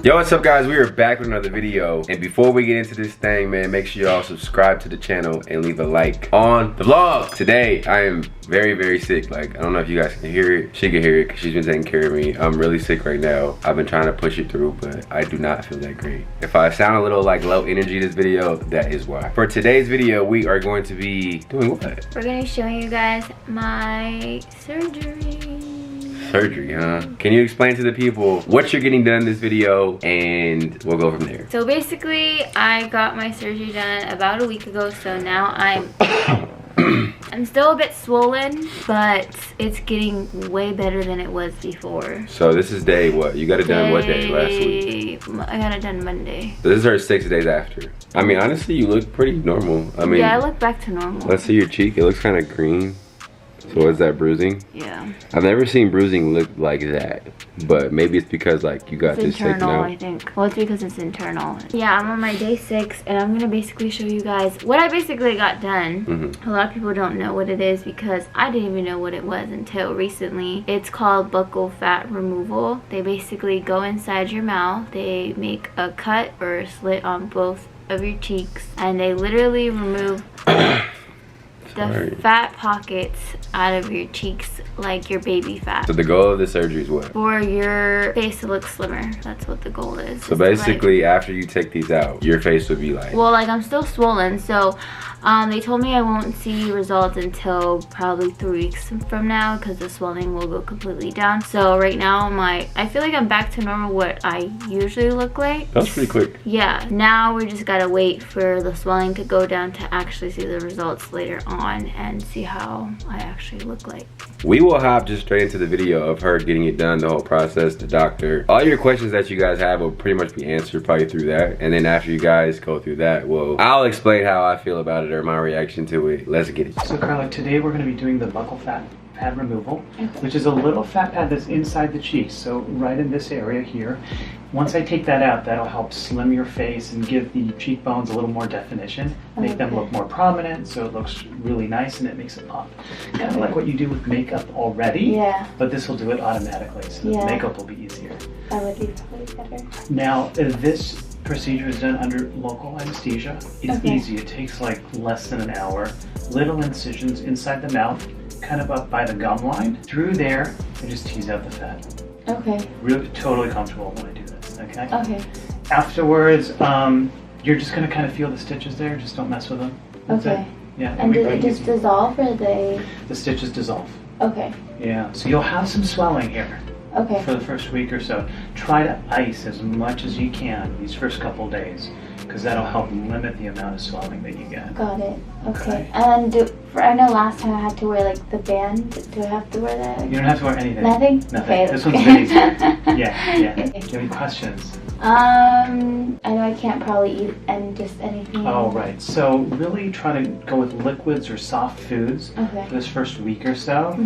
Yo, what's up guys? We are back with another video. And before we get into this thing, man, make sure y'all subscribe to the channel and leave a like on the vlog. Today, I am very, very sick. Like, I don't know if you guys can hear it. She can hear it because she's been taking care of me. I'm really sick right now. I've been trying to push it through, but I do not feel that great. If I sound a little like low energy this video, that is why. For today's video, we are going to be doing what? We're going to be showing you guys my surgery. Surgery, huh? Can you explain to the people what you're getting done in this video, and we'll go from there. So basically, I got my surgery done about a week ago, so now I'm still a bit swollen, but it's getting way better than it was before. So this is day what? You got it done what day? Last week? I got it done Monday. This is our 6 days after. I mean, honestly, you look pretty normal. I mean, yeah, I look back to normal. Let's see your cheek. It looks kind of green. So is that bruising? Yeah. I've never seen bruising look like that, but maybe it's because like you got this taken out. I think. Well, it's because it's internal. Yeah, I'm on my day 6, and I'm gonna basically show you guys what I basically got done. A lot of people don't know what it is because I didn't even know what it was until recently. It's called buccal fat removal. They basically go inside your mouth. They make a cut or a slit on both of your cheeks, and they literally remove the fat pockets out of your cheeks, like your baby fat. So the goal of the surgery is what? For your face to look slimmer. That's what the goal is. So basically, like, after you take these out, your face would be like... Well, like, I'm still swollen, so they told me I won't see results until probably 3 weeks from now because the swelling will go completely down. So right now, I feel like I'm back to normal, what I usually look like. That's pretty quick. Yeah. Now we just gotta wait for the swelling to go down to actually see the results later on and see how I actually look like. We will hop just straight into the video of her getting it done, the whole process, the doctor. All your questions that you guys have will pretty much be answered probably through that. And then after you guys go through that, well, I'll explain how I feel about it or my reaction to it. Let's get it. So Karla, today we're going to be doing the buccal fat pad removal, which is a little fat pad that's inside the cheeks, so right in this area here. Once I take that out, that'll help slim your face and give the cheekbones a little more definition, make them look more prominent, so it looks really nice and it makes it pop. Kind of like what you do with makeup already, but this will do it automatically, so the makeup will be easier. That would be probably better. Now, this procedure is done under local anesthesia. It's easy, it takes like less than an hour. Little incisions inside the mouth, kind of up by the gum line. Through there, I just tease out the fat. Okay. Really, totally comfortable when I do this, okay? Okay. Afterwards, you're just gonna kind of feel the stitches there, just don't mess with them. That's it. Yeah. And do they just dissolve or they? The stitches dissolve. Okay. Yeah, so you'll have some swelling here. Okay. For the first week or so. Try to ice as much as you can these first couple days, because that'll help limit the amount of swelling that you get. Got it. Okay. And I know last time I had to wear like the band. Do I have to wear that? You don't have to wear anything. Nothing? Nothing. Okay. This one's really easy. Yeah. Do you have any questions? I know I can't probably eat just anything. Oh, right. So really try to go with liquids or soft foods for this first week or so.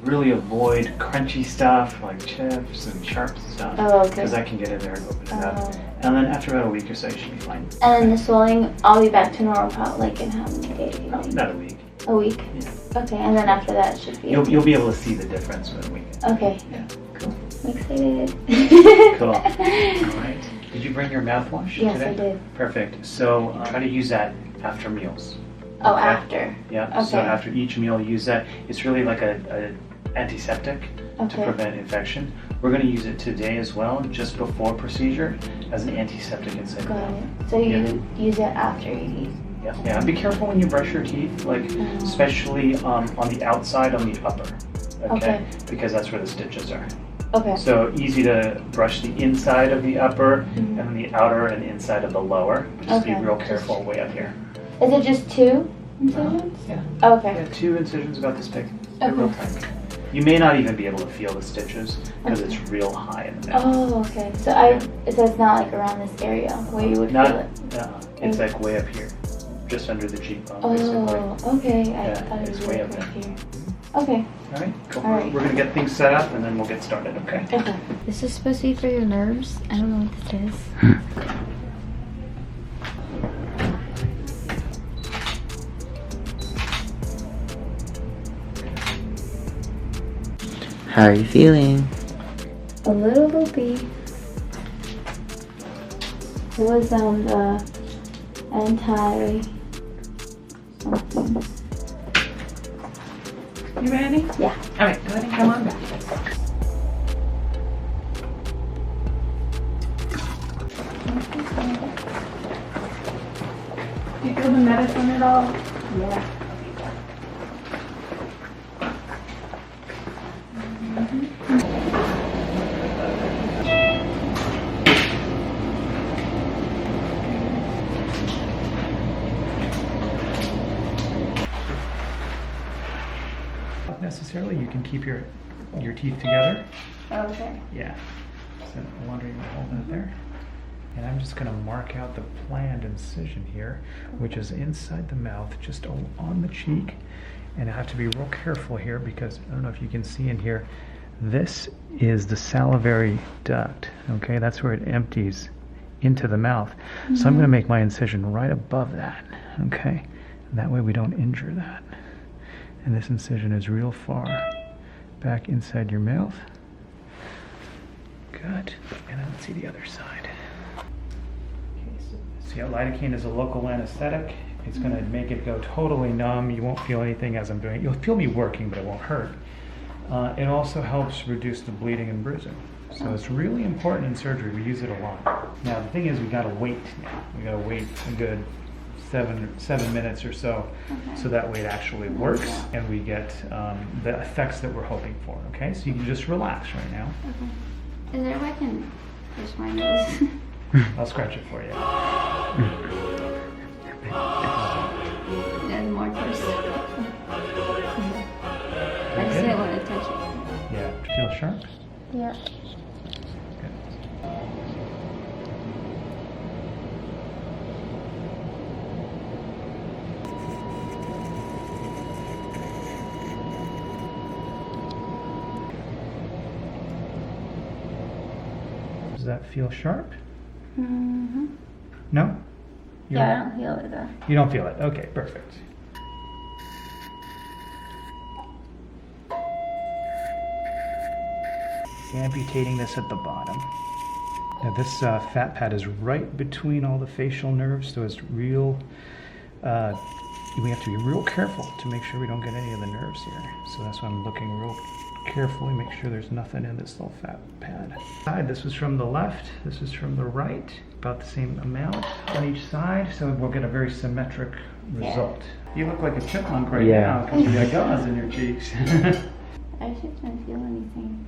Really avoid crunchy stuff like chips and sharp stuff. Because that can get in there and open it up. And then after about a week or so, you should be fine. And the swelling, I'll be back to normal probably like in how many days? About a week. A week? Yeah. Okay, and then after that it should be... You'll be able to see the difference in a week. Okay. Yeah, cool. I'm excited. Cool. All right. Did you bring your mouthwash today? Yes, I did. Perfect. So try to use that after meals. Oh, after? Yeah, so after each meal use that. It's really like a antiseptic to prevent infection. We're going to use it today as well, just before procedure, as an antiseptic inside the mouth. Got it. So you use it after you eat? Yeah, and be careful when you brush your teeth, like especially on the outside, on the upper, because that's where the stitches are. Okay. So easy to brush the inside of the upper and then the outer and inside of the lower. But just be real careful way up here. Is it just 2 incisions? Yeah. Okay. Yeah, 2 incisions about this big. They're real tiny. You may not even be able to feel the stitches because it's real high in the mouth. Oh, okay. So so it's not like around this area where you would feel it? No, it's like way up here, just under the cheekbone, basically. Okay. I thought it was way up there. Here. Okay. All right, cool. All right. We're going to get things set up and then we'll get started, okay? Okay. This is supposed to be for your nerves. I don't know what this is. How are you feeling? A little loopy. It was the anti something. You ready? Yeah. All right, go ahead and come on back. Do you feel the medicine at all? Yeah. Not necessarily. You can keep your teeth together. Okay. Yeah. So I'm wondering if you're holding it there. And I'm just going to mark out the planned incision here, which is inside the mouth, just on the cheek. And I have to be real careful here because I don't know if you can see in here. This is the salivary duct. Okay, that's where it empties into the mouth. So I'm going to make my incision right above that. Okay, and that way we don't injure that. And this incision is real far back inside your mouth. Good. And then let's see the other side. Okay, so see how lidocaine is a local anesthetic? It's going to make it go totally numb. You won't feel anything as I'm doing it. You'll feel me working, but it won't hurt. It also helps reduce the bleeding and bruising. So it's really important in surgery. We use it a lot. Now the thing is, we got to wait now. We got to wait a good 7 minutes or so, so that way it actually works and we get the effects that we're hoping for. Okay, so you can just relax right now. Okay. Is there a way I can push my nose? I'll scratch it for you. There's more close. I just didn't want to touch it. Yeah, feel sharp? Yeah. Good. Does that feel sharp? Mm-hmm. No? You Yeah, I don't- don't feel it though. You don't feel it? Okay, perfect. Amputating this at the bottom. Now this fat pad is right between all the facial nerves, so it's real, we have to be real careful to make sure we don't get any of the nerves here. So that's why I'm looking real carefully, make sure there's nothing in this little fat pad. This was from the left, this is from the right, about the same amount on each side, so we'll get a very symmetric result. You look like a chipmunk right now because you got gauze in your cheeks. I just didn't feel anything.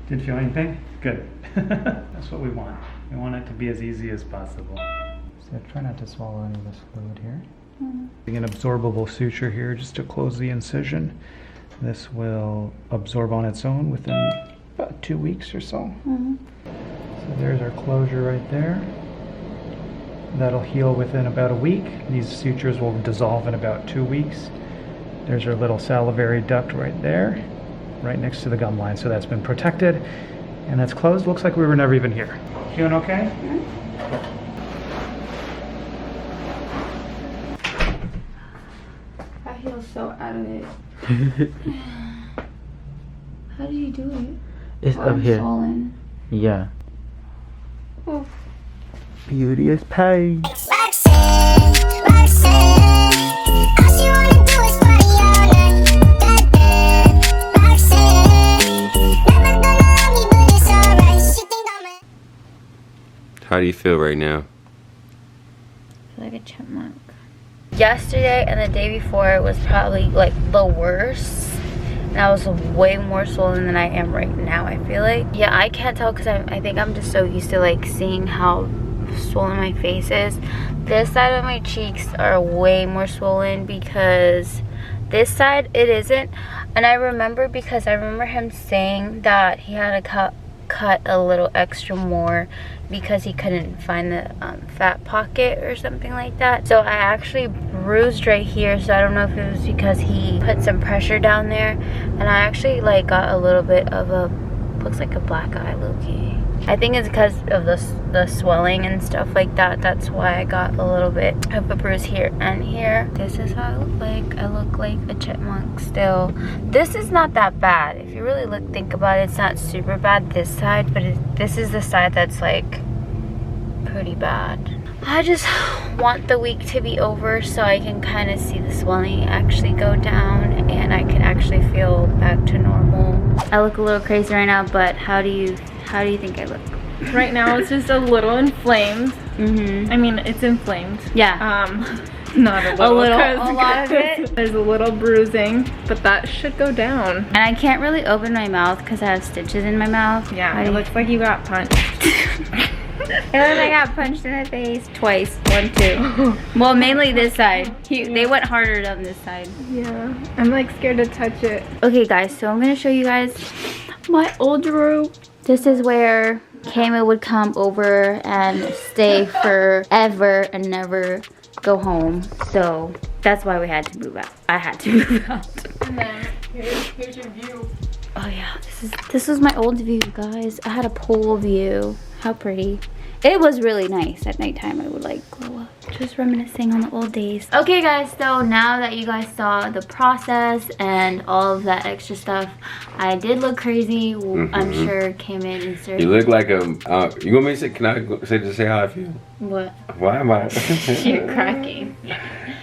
Didn't feel anything? Good. That's what we want. We want it to be as easy as possible. So try not to swallow any of this fluid here. Mm-hmm. An absorbable suture here just to close the incision. This will absorb on its own within about 2 weeks or so. Mm-hmm. So there's our closure right there. That'll heal within about a week. These sutures will dissolve in about 2 weeks. There's our little salivary duct right there, right next to the gum line. So that's been protected and that's closed. Looks like we were never even here. Feeling okay? Mm-hmm. I feel so out of it. How do you do it? It's Oh, up I'm here. swollen. Yeah. Oh. Beauty is pain. How do you feel right now? I feel like a chipmunk. Yesterday and the day before was probably like the worst. And I was way more swollen than I am right now, I feel like. Yeah, I can't tell because I think I'm just so used to like seeing how swollen my face is. This side of my cheeks are way more swollen because this side it isn't. And I remember because I remember him saying that he had to cut a little extra more because he couldn't find the fat pocket or something like that. So I actually bruised right here, so I don't know if it was because he put some pressure down there, and I actually like got a little bit of a, looks like a black eye, low-key. I think it's because of the swelling and stuff like that. That's why I got a little bit of a bruise here and here. This is how I look like. I look like a chipmunk still. This is not that bad. If you really think about it, it's not super bad this side, but this is the side that's like pretty bad. I just want the week to be over so I can kind of see the swelling actually go down and I can actually feel back to normal. I look a little crazy right now, but how do you think I look? Right now it's just a little inflamed. Mm-hmm. I mean, it's inflamed. Yeah. Not a little. A lot of it. There's a little bruising, but that should go down. And I can't really open my mouth because I have stitches in my mouth. Yeah, it looks like you got punched. It looks like I got punched in the face twice. 1, 2. Well, mainly this side. They went harder on this side. Yeah, I'm like scared to touch it. Okay guys, so I'm gonna show you guys my old room. This is where Kama would come over and stay forever and never go home. So that's why we had to move out. I had to move out. And then here's your view. Oh yeah, this was my old view, guys. I had a pool view. How pretty. It was really nice at nighttime. I would like glow up. Just reminiscing on the old days. Okay guys, so now that you guys saw the process and all of that extra stuff, I did look crazy. I'm sure came in and started. You look like a, you want me to say, can I say how I feel? What? Why am I? You're cracking.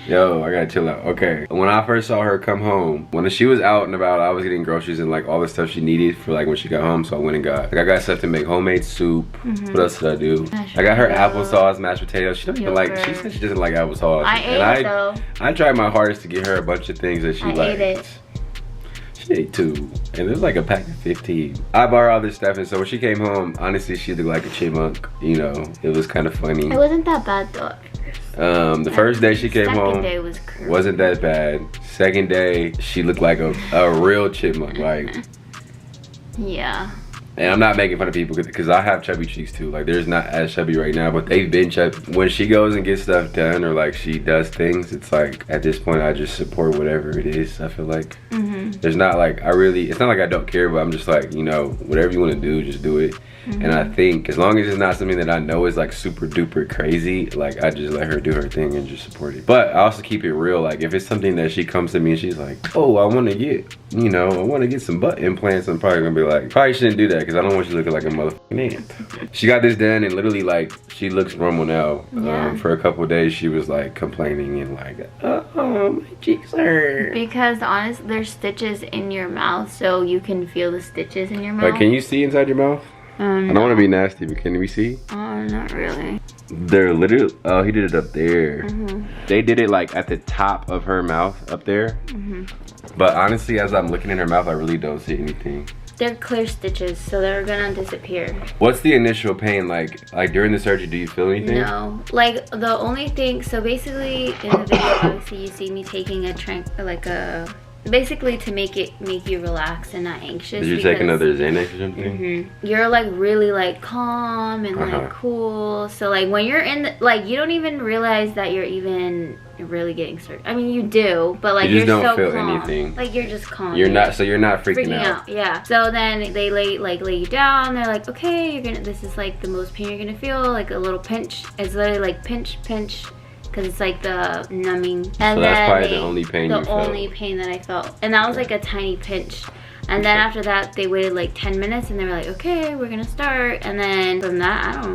Yo, I gotta chill out. Okay, when I first saw her come home, when she was out and about, I was getting groceries and like all the stuff she needed for like when she got home. So I went and got, like I got stuff to make homemade soup. What else did I do? I got her applesauce, mashed potatoes. She don't even like, she said she doesn't like applesauce. I ate it though. I tried my hardest to get her a bunch of things that she liked. I ate it. She ate 2, and it was like a pack of 15. I bought her all this stuff, and so when she came home, honestly, she looked like a chipmunk. You know, it was kind of funny. It wasn't that bad though. The first day she came home, day wasn't that bad. Second day, she looked like a real chipmunk, like. Yeah. And I'm not making fun of people because I have chubby cheeks too. Like there's not as chubby right now, but they've been chubby. When she goes and gets stuff done or like she does things, it's like at this point I just support whatever it is. I feel like there's not like it's not like I don't care, but I'm just like, you know, whatever you want to do, just do it. And I think as long as it's not something that I know is like super duper crazy, like I just let her do her thing and just support it. But I also keep it real. Like if it's something that she comes to me and she's like, oh, I want to get, you know, I want to get some butt implants, I'm probably gonna be like, probably shouldn't do that because I don't want you looking like a motherfucking ant. She got this done and literally like she looks normal now. For a couple of days she was like complaining and like, oh, my cheeks hurt. Because honestly, there's stitches in your mouth, so you can feel the stitches in your mouth. Like, can you see inside your mouth? I don't want to be nasty, but can we see? Not really. They're literally, oh, he did it up there. They did it like at the top of her mouth up there. But honestly, as I'm looking in her mouth, I really don't see anything. They're clear stitches, so they're gonna disappear. What's the initial pain like? Like during the surgery, do you feel anything? No, like the only thing, so basically in the video, obviously you see me taking basically to make you relax and not anxious. Did you take another Xanax or something? You're like really like calm and like cool. So like when you're in like you don't even realize that you're even really getting started. I mean you do, but like you just don't so feel calm. anything. Like you're just calm. You're not freaking out. Yeah. So then they lay you down. They're like, okay, this is like the most pain you're gonna feel. Like a little pinch. It's literally like pinch. Because it's like the numbing. And so that's probably the only pain you felt. The only pain that I felt. And that was like a tiny pinch. And then after that, they waited like 10 minutes and they were like, okay, we're gonna start. And then from that,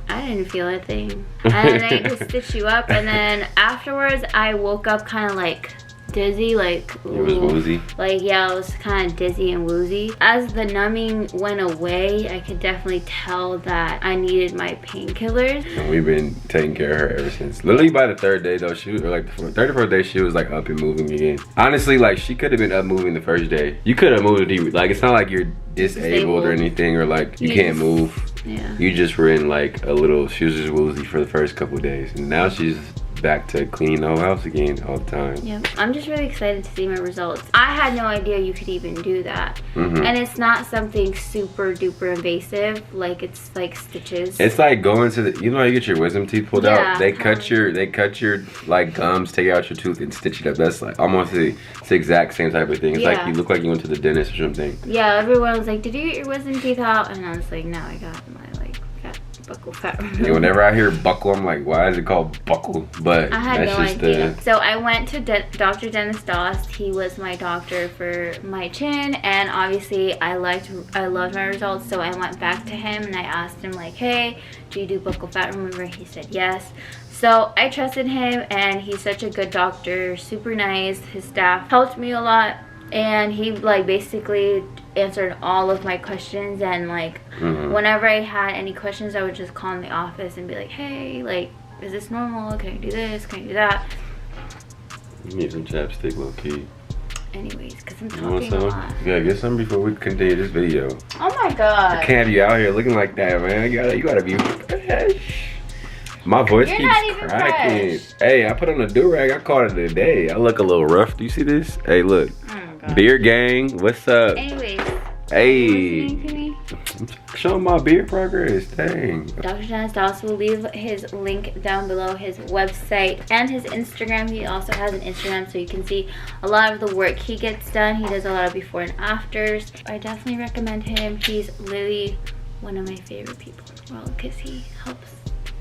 I didn't feel a thing. And they just stitch you up. And then afterwards, I woke up kind of like dizzy, like it was woozy. Like yeah, I was kind of dizzy and woozy. As the numbing went away, I could definitely tell that I needed my painkillers. And we've been taking care of her ever since. Literally by the 3rd day though, or like the 3rd or 4th day, she was like up and moving again. Honestly, like she could have been up moving the first day. You could have moved it. Like it's not like you're disabled or anything, or like you can't move. Yeah. You just were in like a little. She was just woozy for the first couple of days, and now she's back to cleaning the whole house again all the time. Yep. I'm just really excited to see my results. I had no idea you could even do that. And it's not something super duper invasive. Like it's like stitches. It's like going to the, you know how you get your wisdom teeth pulled out? They cut your like gums, take out your tooth and stitch it up. That's like almost the exact same type of thing. It's like you look like you went to the dentist or something. Yeah, everyone was like, did you get your wisdom teeth out? And I was like, no, I got buccal fat removal. Yeah, whenever I hear buccal, I'm like, why is it called buccal? But I had that's no just idea. So I went to Dr. Dennis Doss. He was my doctor for my chin, and obviously I loved my results, so I went back to him and I asked him like, hey, do you do buccal fat remover? He said yes. So I trusted him, and he's such a good doctor, super nice. His staff helped me a lot, and he like basically answered all of my questions, and like whenever I had any questions, I would just call in the office and be like, hey, like, is this normal? Can I do this? Can I do that? You need some chapstick, low key. Anyways, because I'm You want talking a some? lot. You gotta get some before we continue this video. Oh my god. I can't be out here looking like that, man. You gotta be fresh. My voice You're keeps not even cracking. fresh. Hey, I put on a do-rag. I caught it today. I look a little rough. Do you see this? Hey, look. Oh my god. Beard gang, what's up? Anyways, Hey. listening to me? Showing my beard progress. Dang. Dr. Dennis Doss will leave his link down below, his website and his Instagram. He also has an Instagram, so you can see a lot of the work he gets done. He does a lot of before and afters. I definitely recommend him. He's literally one of my favorite people in the world because he helps.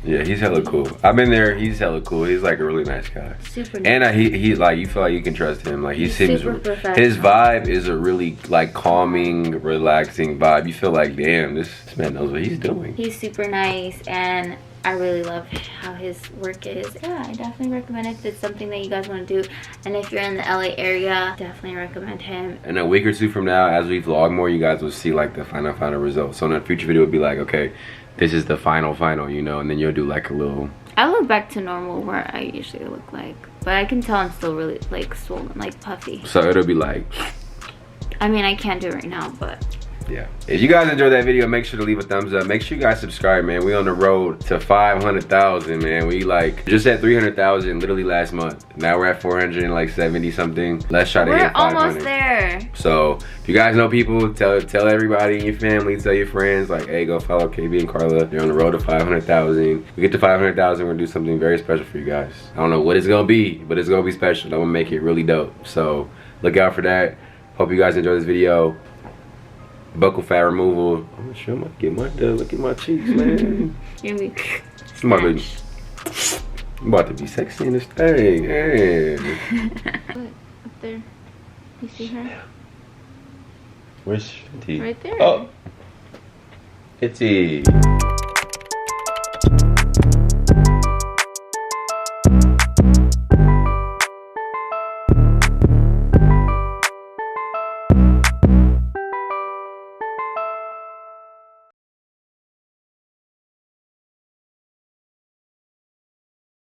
Yeah, he's hella cool. I've been there. He's hella cool. He's like a really nice guy. Super nice. And he's like, you feel like you can trust him. Like he He's seems, super professional. his vibe is a really like calming, relaxing vibe. You feel like, damn, this man knows what he's doing. He's super nice, and I really love how his work is. Yeah, I definitely recommend it if it's something that you guys want to do. And if you're in the LA area, definitely recommend him. And a week or two from now, as we vlog more, you guys will see like the final results. So in a future video, it'll be like, okay, this is the final, you know, and then you'll do like a little. I look back to normal where I usually look like, but I can tell I'm still really like swollen, like puffy. So it'll be like. I mean, I can't do it right now, but Yeah. If you guys enjoyed that video, make sure to leave a thumbs up. Make sure you guys subscribe, man. We on the road to 500,000, man. We like just at 300,000 literally last month. Now we're at 470 something. Let's try to we're hit 500. almost there. So if you guys know people, tell everybody in your family, tell your friends, like, hey, go follow KB and Karla. They're on the road to 500,000. We get to 500,000, we're gonna do something very special for you guys. I don't know what it's gonna be, but it's gonna be special. I'm gonna make it really dope. So look out for that. Hope you guys enjoy this video. Buccal fat removal. I'm sure I'm gonna get my done. Look at my cheeks, man. I'm about to be sexy in this thing. Hey. Up there. You see her? Where's Fenty? Right there. Oh. Fenty.